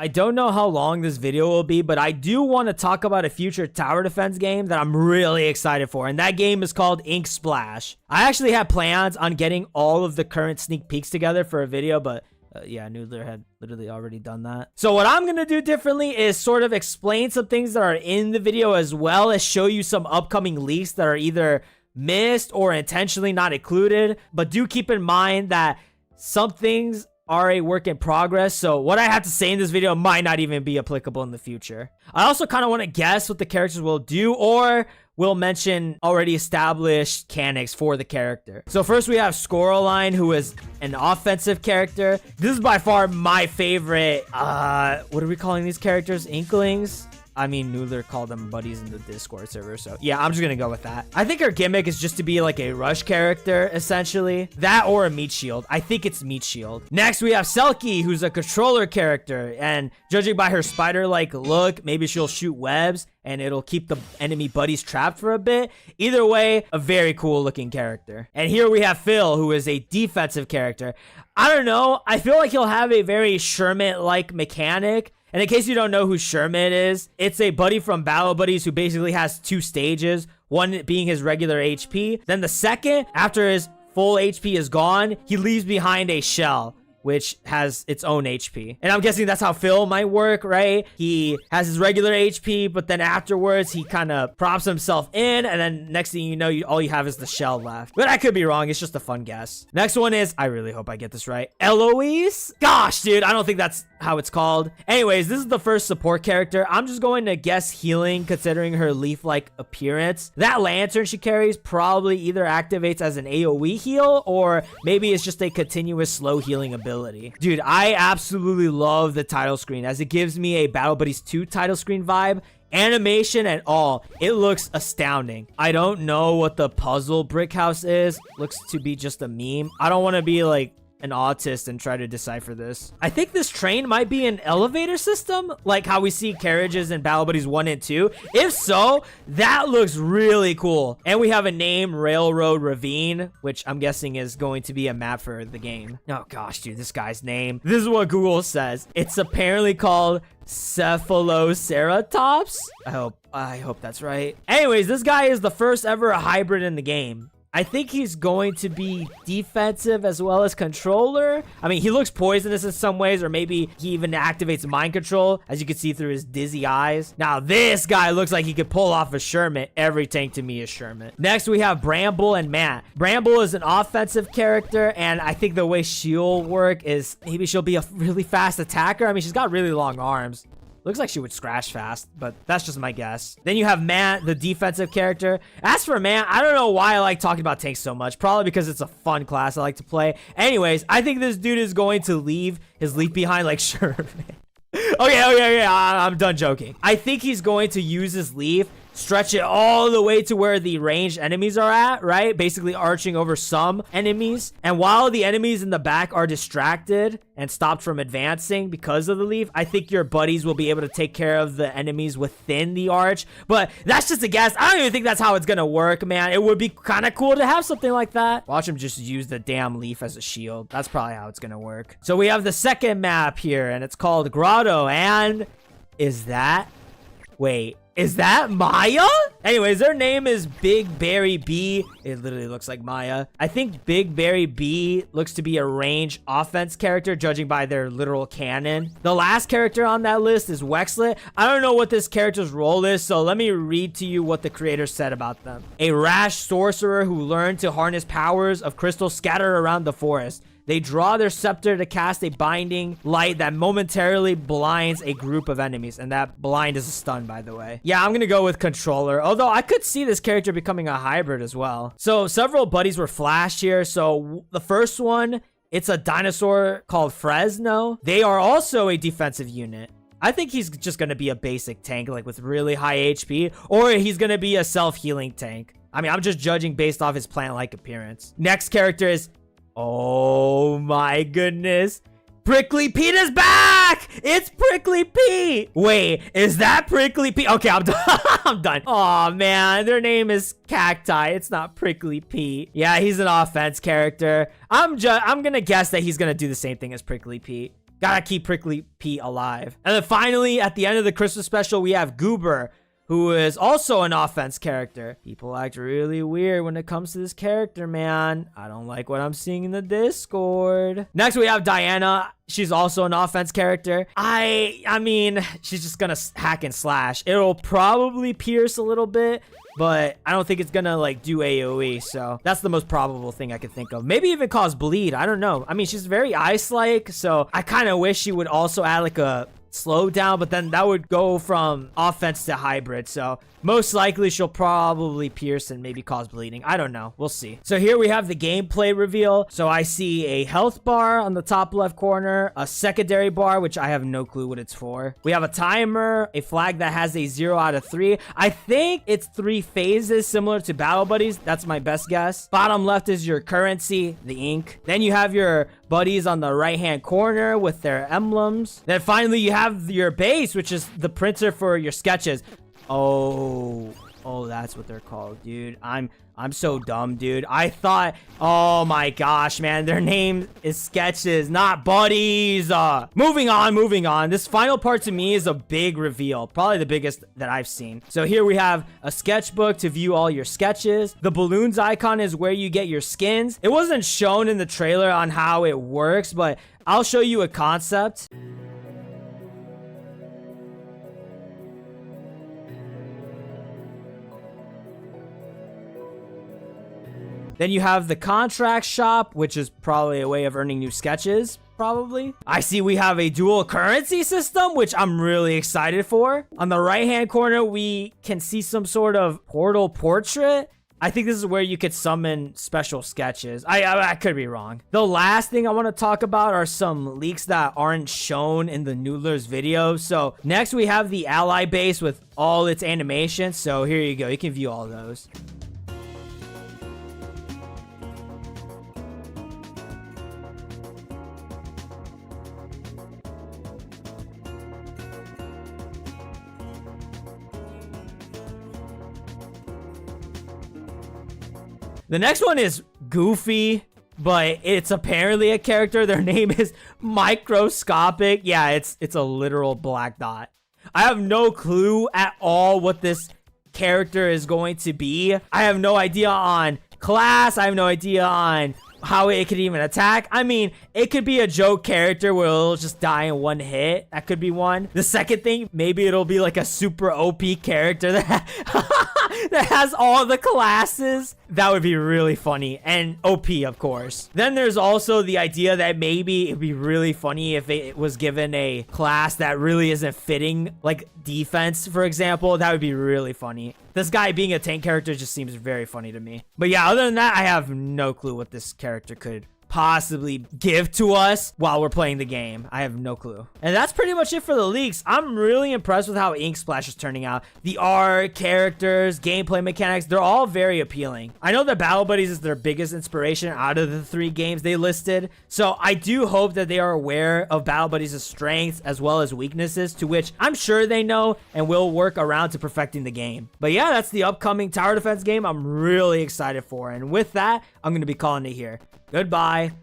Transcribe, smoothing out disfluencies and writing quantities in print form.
I don't know how long this video will be, but I do want to talk about a future tower defense game that I'm really excited for, and that game is called InkSplash. I actually had plans on getting all of the current sneak peeks together for a video, but yeah, Noodler had literally already done that. So what I'm gonna do differently is sort of explain some things that are in the video, as well as show you some upcoming leaks that are either missed or intentionally not included. But do keep in mind that some things are a work in progress, so what I have to say in this video might not even be applicable in the future. I also kind of want to guess what the characters will do, or will mention already established mechanics for the character. So first we have Scoreline, who is an offensive character. This is by far my favorite. What are we calling these characters? Inklings? I mean, Noodler called them buddies in the Discord server, so yeah, I'm just gonna go with that. I think her gimmick is just to be like a rush character, essentially. That or a meat shield. I think it's meat shield. Next, we have Selkie, who's a controller character, and judging by her spider-like look, maybe she'll shoot webs, and it'll keep the enemy buddies trapped for a bit. Either way, a very cool looking character. And here we have Phil, who is a defensive character. I don't know, I feel like he'll have a very Shermit-like mechanic. And in case you don't know who Shermit is, it's a buddy from Battle Buddies who basically has two stages, one being his regular HP. Then the second, after his full HP is gone, he leaves behind a shell, which has its own HP. And I'm guessing that's how Phil might work, right? He has his regular HP, but then afterwards, he kind of props himself in, and then next thing you know, all you have is the shell left. But I could be wrong. It's just a fun guess. Next one is, I really hope I get this right, Eloise? Gosh, dude, I don't think that's how it's called. Anyways, this is the first support character. I'm just going to guess healing, considering her leaf-like appearance. That lantern she carries probably either activates as an AoE heal, or maybe it's just a continuous slow healing ability. Dude, I absolutely love the title screen, as it gives me a Battle Buddies 2 title screen vibe. Animation and all, it looks astounding. I don't know what the puzzle brick house is. Looks to be just a meme. I don't want to be like an autist and try to decipher this. I think this train might be an elevator system, like how we see carriages in Battle Buddies 1 and 2. If so, that looks really cool. And we have a name, Railroad Ravine, which I'm guessing is going to be a map for the game. Oh gosh, dude, this guy's name. This is what Google says. It's apparently called Cephaloceratops. I hope that's right. Anyways, this guy is the first ever hybrid in the game. I think he's going to be defensive as well as controller. I mean, he looks poisonous in some ways, or maybe he even activates mind control, as you can see through his dizzy eyes. Now, this guy looks like he could pull off a Shermit. Every tank to me is Shermit. Next, we have Bramble and Matt. Bramble is an offensive character, and I think the way she'll work is maybe she'll be a really fast attacker. I mean, she's got really long arms. Looks like she would scratch fast, but that's just my guess. Then you have Matt, the defensive character. As for Matt, I don't know why I like talking about tanks so much. Probably because it's a fun class I like to play. Anyways, I think this dude is going to leave his leaf behind like Sherman. Okay, I'm done joking. I think he's going to use his leaf, stretch it all the way to where the ranged enemies are at, right? Basically arching over some enemies. And while the enemies in the back are distracted and stopped from advancing because of the leaf, I think your buddies will be able to take care of the enemies within the arch. But that's just a guess. I don't even think that's how it's gonna work, man. It would be kind of cool to have something like that. Watch him just use the damn leaf as a shield. That's probably how it's gonna work. So we have the second map here, and it's called Grotto. And is that Maya? Anyways, their name is Big Berry B. It literally looks like Maya. I think Big Berry B looks to be a range offense character, judging by their literal cannon. The last character on that list is Wexlet. I don't know what this character's role is, so let me read to you what the creator said about them. A rash sorcerer who learned to harness powers of crystals scattered around the forest. They draw their scepter to cast a binding light that momentarily blinds a group of enemies. And that blind is a stun, by the way. Yeah, I'm gonna go with controller. Although I could see this character becoming a hybrid as well. So several buddies were flashed here. So the first one, it's a dinosaur called Fresno. They are also a defensive unit. I think he's just gonna be a basic tank, like with really high HP. Or he's gonna be a self-healing tank. I mean, I'm just judging based off his plant-like appearance. Next character is... oh my goodness. Prickly Pete is back! It's Prickly Pete! Wait, is that Prickly Pete? Okay, I'm done. I'm done. Oh man, their name is Cacti. It's not Prickly Pete. Yeah, he's an offense character. I'm gonna guess that he's gonna do the same thing as Prickly Pete. Gotta keep Prickly Pete alive. And then finally, at the end of the Christmas special, we have Goober, who is also an offense character. People act really weird when it comes to this character, man. I don't like what I'm seeing in the Discord. Next, we have Diana. She's also an offense character. I mean, she's just gonna hack and slash. It'll probably pierce a little bit, but I don't think it's gonna like do AoE. So that's the most probable thing I could think of. Maybe even cause bleed. I don't know. I mean, she's very ice-like, so I kind of wish she would also add like a slow down, but then that would go from offense to hybrid. So most likely she'll probably pierce and maybe cause bleeding. I don't know. We'll see. So here we have the gameplay reveal. So I see a health bar on the top left corner, a secondary bar, which I have no clue what it's for. We have a timer, a flag that has a 0 out of 3. I think it's 3 phases similar to Battle Buddies. That's my best guess. Bottom left is your currency, the ink. Then you have your buddies on the right hand corner with their emblems. Then finally you have your base, which is the printer for your sketches. Oh, that's what they're called, dude. I'm so dumb, dude. I thought, oh my gosh, man, their name is sketches, not buddies. Moving on. This final part to me is a big reveal, probably the biggest that I've seen. So here we have a sketchbook to view all your sketches. The balloons icon is where you get your skins. It wasn't shown in the trailer on how it works, but I'll show you a concept. Then you have the contract shop, which is probably a way of earning new sketches, probably. I see we have a dual currency system, which I'm really excited for. On the right-hand corner, we can see some sort of portal portrait. I think this is where you could summon special sketches. I could be wrong. The last thing I want to talk about are some leaks that aren't shown in the Noodler's video. So next we have the ally base with all its animations. So here you go. You can view all those. The next one is Goofy, but it's apparently a character. Their name is Microscopic. Yeah, it's a literal black dot. I have no clue at all what this character is going to be. I have no idea on class. I have no idea on how it could even attack. I mean, it could be a joke character where it'll just die in one hit. That could be one. The second thing, maybe it'll be like a super OP character that that has all the classes. That would be really funny. And OP, of course. Then there's also the idea that maybe it'd be really funny if it was given a class that really isn't fitting, like defense, for example. That would be really funny. This guy being a tank character just seems very funny to me. But yeah, other than that, I have no clue what this character could possibly give to us while we're playing the game. I have no clue. And that's pretty much it for the leaks. I'm really impressed with how InkSplash is turning out. The art, characters, gameplay mechanics, they're all very appealing. I know that Battle Buddies is their biggest inspiration out of the 3 games they listed, so I do hope that they are aware of Battle Buddies' strengths as well as weaknesses, to which I'm sure they know and will work around to perfecting the game. But yeah, that's the upcoming tower defense game I'm really excited for. And with that, I'm going to be calling it here. Goodbye.